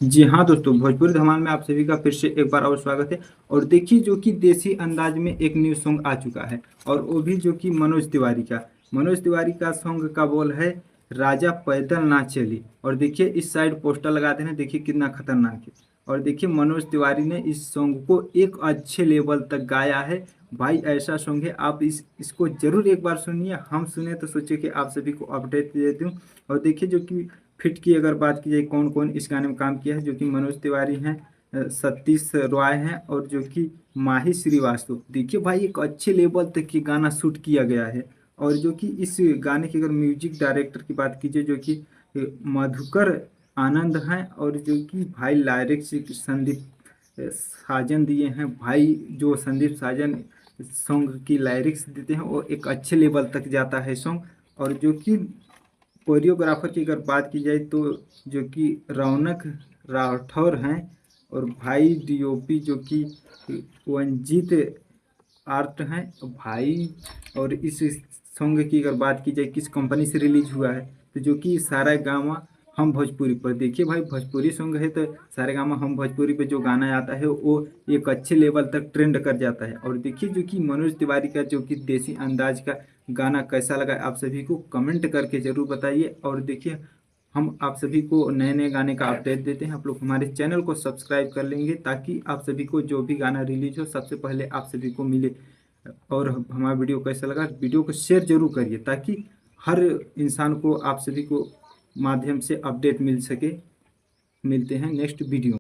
जी हाँ दोस्तों, भोजपुरी धमाल में आप सभी का फिर से एक बार और स्वागत है। और देखिए जो कि देसी अंदाज में एक न्यू सॉन्ग आ चुका है, और वो भी जो कि मनोज तिवारी का सॉन्ग का बोल है, राजा पैदल ना चली। और देखिए इस साइड पोस्टर लगा देना, देखिए कितना खतरनाक है। और देखिए मनोज तिवारी ने इस सॉन्ग को एक अच्छे लेवल तक गाया है। भाई ऐसा सॉन्ग है, आप इसको जरूर एक बार सुनिए। हम सुने तो सोचे कि आप सभी को अपडेट दे दूं। और देखिए जो कि फिट की अगर बात की जाए, कौन कौन इस गाने में काम किया है, जो कि मनोज तिवारी हैं, सतीश रॉय हैं, और जो कि माही श्रीवास्तव। देखिए भाई एक अच्छे लेवल तक ये गाना शूट किया गया है। और जो कि इस गाने की अगर म्यूजिक डायरेक्टर की बात कीजिए, जो कि मधुकर आनंद हैं, और जो कि भाई लिरिक्स संदीप साजन दिए हैं। भाई जो संदीप साजन सॉन्ग की लिरिक्स देते हैं वो एक अच्छे लेवल तक जाता है सॉन्ग। और जो कि कोरियोग्राफर की अगर बात की जाए तो जो कि रौनक राठौर हैं, और भाई डीओपी जो कि वंजीत आर्ट हैं भाई। और इस सॉन्ग की अगर बात की जाए किस कंपनी से रिलीज हुआ है, तो जो कि सारा गामा हम भोजपुरी पर। देखिए भाई भोजपुरी सॉन्ग है तो सारे गामा हम भोजपुरी पे जो गाना आता है वो एक अच्छे लेवल तक ट्रेंड कर जाता है। और देखिए जो कि मनोज तिवारी का जो कि देसी अंदाज का गाना कैसा लगा आप सभी को कमेंट करके जरूर बताइए। और देखिए हम आप सभी को नए नए गाने का अपडेट देते हैं। आप लोग हमारे चैनल को सब्सक्राइब कर लेंगे ताकि आप सभी को जो भी गाना रिलीज हो सबसे पहले आप सभी को मिले। और हमारा वीडियो कैसा लगा, वीडियो को शेयर जरूर करिए ताकि हर इंसान को आप सभी को माध्यम से अपडेट मिल सके। मिलते हैं नेक्स्ट वीडियो।